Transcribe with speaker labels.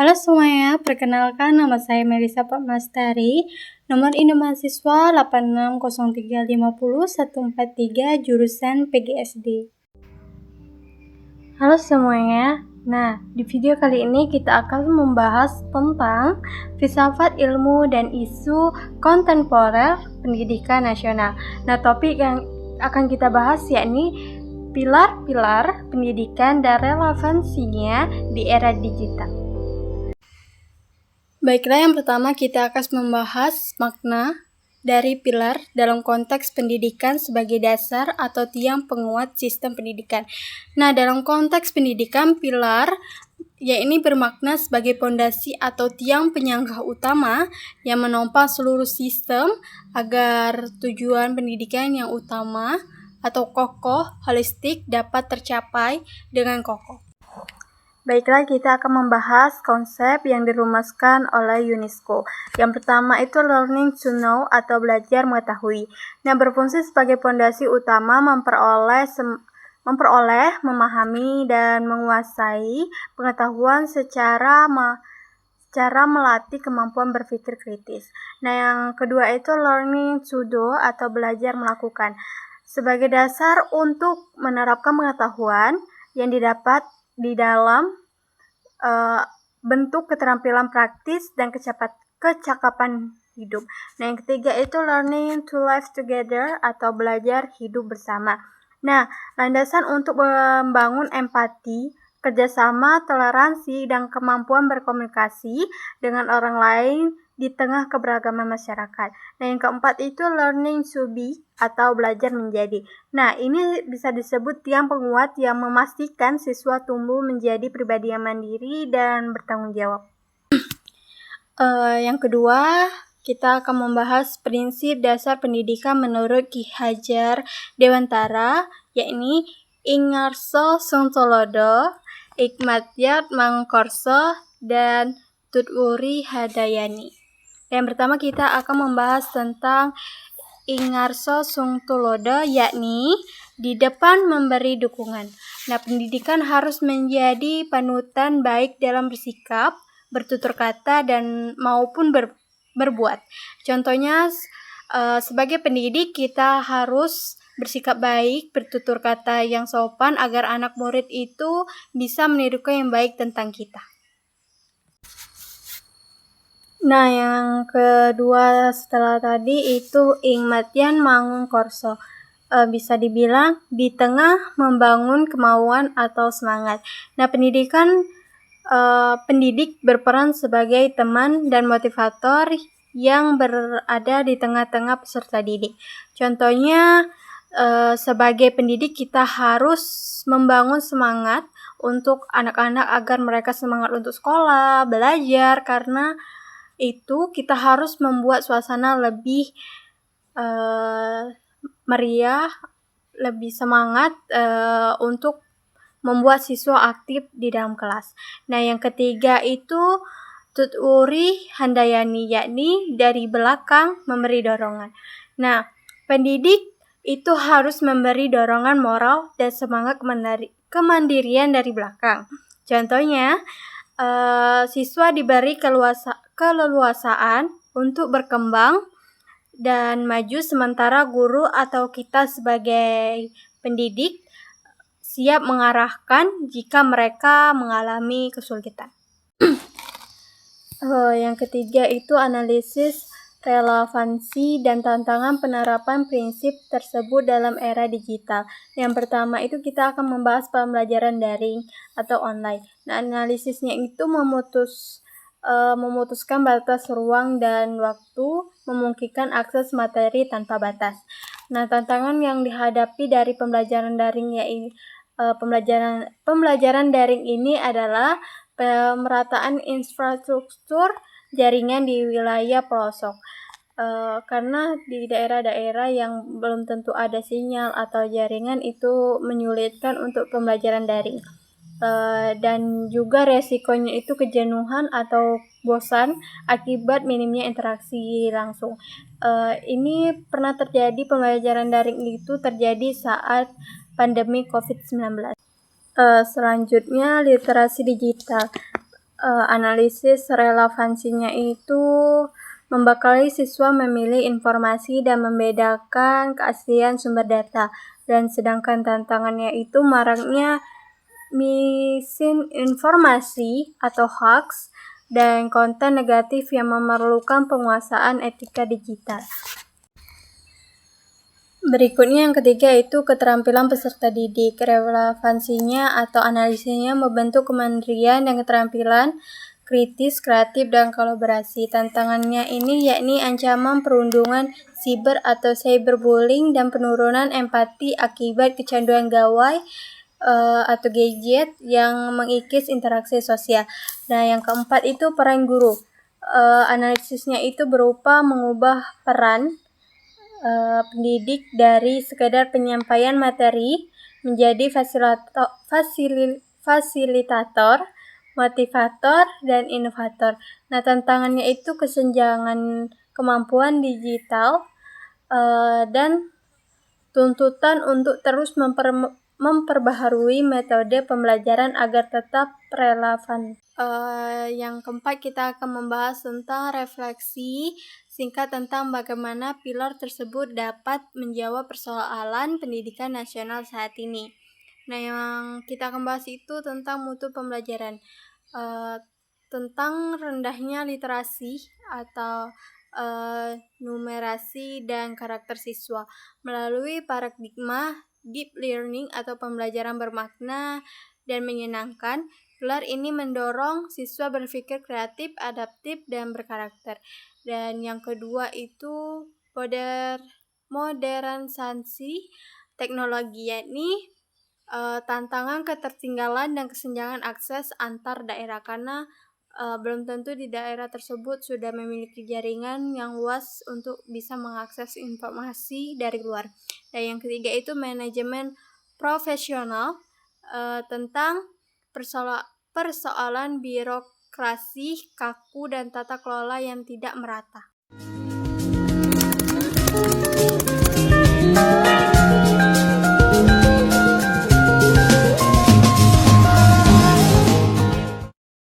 Speaker 1: Halo semuanya, perkenalkan nama saya Melisa Padmastari, nomor induk mahasiswa 8603501143 jurusan PGSD. Halo semuanya, nah di video kali ini kita akan membahas tentang filsafat ilmu dan isu kontemporer pendidikan nasional. Nah, topik yang akan kita bahas yakni pilar-pilar pendidikan dan relevansinya di era digital. Baiklah, yang pertama kita akan membahas makna dari pilar dalam konteks pendidikan sebagai dasar atau tiang penguat sistem pendidikan. Nah, dalam konteks pendidikan, pilar yakni bermakna sebagai pondasi atau tiang penyangga utama yang menopang seluruh sistem agar tujuan pendidikan yang utama atau kokoh, holistik dapat tercapai dengan kokoh. Baiklah, kita akan membahas konsep yang dirumuskan oleh UNESCO. Yang pertama itu learning to know atau belajar mengetahui. Nah, berfungsi sebagai pondasi utama memperoleh, memahami, dan menguasai pengetahuan secara melatih kemampuan berpikir kritis. Nah, yang kedua itu learning to do atau belajar melakukan. Sebagai dasar untuk menerapkan pengetahuan yang didapat di dalam bentuk keterampilan praktis dan kecakapan hidup. Nah, yang ketiga itu learning to live together atau belajar hidup bersama. Nah, landasan untuk membangun empati, kerjasama, toleransi, dan kemampuan berkomunikasi dengan orang lain di tengah keberagaman masyarakat. Nah, yang keempat itu learning to be atau belajar menjadi. Nah, ini bisa disebut tiang penguat yang memastikan siswa tumbuh menjadi pribadi yang mandiri dan bertanggung jawab. Yang kedua, kita akan membahas prinsip dasar pendidikan menurut Ki Hajar Dewantara, yakni Ingarso Sungtolodo, Ikmatyat Mangkorso, dan Tuturi Hadayani. Yang pertama kita akan membahas tentang Ingarso Sungtulodo, yakni di depan memberi dukungan. Nah, pendidikan harus menjadi panutan baik dalam bersikap, bertutur kata, dan maupun berbuat. Contohnya, sebagai pendidik kita harus bersikap baik, bertutur kata yang sopan agar anak murid itu bisa menirukan yang baik tentang kita. Nah, yang kedua setelah tadi itu Ingmatyan Mangkorso. Bisa dibilang di tengah membangun kemauan atau semangat. Nah, pendidik berperan sebagai teman dan motivator yang berada di tengah-tengah peserta didik. Contohnya, sebagai pendidik kita harus membangun semangat untuk anak-anak agar mereka semangat untuk sekolah, belajar, karena itu kita harus membuat suasana lebih meriah, lebih semangat untuk membuat siswa aktif di dalam kelas. Nah, yang ketiga itu Tuturi Handayani, yakni dari belakang memberi dorongan. Nah, pendidik itu harus memberi dorongan moral dan semangat kemandirian dari belakang. Contohnya, siswa diberi keleluasaan untuk berkembang dan maju, sementara guru atau kita sebagai pendidik siap mengarahkan jika mereka mengalami kesulitan. Yang ketiga itu analisis relevansi dan tantangan penerapan prinsip tersebut dalam era digital. Yang pertama itu kita akan membahas pembelajaran daring atau online. Nah, analisisnya itu memutuskan batas ruang dan waktu, memungkinkan akses materi tanpa batas. Nah, tantangan yang dihadapi dari pembelajaran daring pembelajaran daring ini adalah pemerataan infrastruktur jaringan di wilayah pelosok. Karena di daerah-daerah yang belum tentu ada sinyal atau jaringan itu menyulitkan untuk pembelajaran daring. Dan juga resikonya itu kejenuhan atau bosan akibat minimnya interaksi langsung. Ini pernah terjadi, pembelajaran daring itu terjadi saat pandemi COVID-19. Selanjutnya, literasi digital. Analisis relevansinya itu membekali siswa memilih informasi dan membedakan keaslian sumber data. Dan sedangkan tantangannya itu maraknya misinformasi atau hoax dan konten negatif yang memerlukan penguasaan etika digital. Berikutnya yang ketiga itu keterampilan peserta didik. Relevansinya atau analisisnya membentuk kemandirian dan keterampilan kritis, kreatif, dan kolaborasi. Tantangannya ini yakni ancaman perundungan siber atau cyberbullying dan penurunan empati akibat kecanduan gawai atau gadget yang mengikis interaksi sosial. Nah, yang keempat itu peran guru. Analisisnya itu berupa mengubah peran pendidik dari sekadar penyampaian materi menjadi fasilitator, motivator, dan inovator. Nah, tantangannya itu kesenjangan kemampuan digital dan tuntutan untuk terus memperbaharui metode pembelajaran agar tetap relevan. Yang keempat kita akan membahas tentang refleksi singkat tentang bagaimana pilar tersebut dapat menjawab persoalan pendidikan nasional saat ini. Nah, yang kita akan bahas itu tentang mutu pembelajaran, tentang rendahnya literasi atau numerasi dan karakter siswa melalui paradigma deep learning atau pembelajaran bermakna dan menyenangkan. Pilar ini mendorong siswa berpikir kreatif, adaptif, dan berkarakter. Dan yang kedua itu modernisasi teknologi, yakni tantangan ketertinggalan dan kesenjangan akses antar daerah, karena belum tentu di daerah tersebut sudah memiliki jaringan yang luas untuk bisa mengakses informasi dari luar. Dan yang ketiga itu manajemen profesional, tentang persoalan birokrasi kaku dan tata kelola yang tidak merata.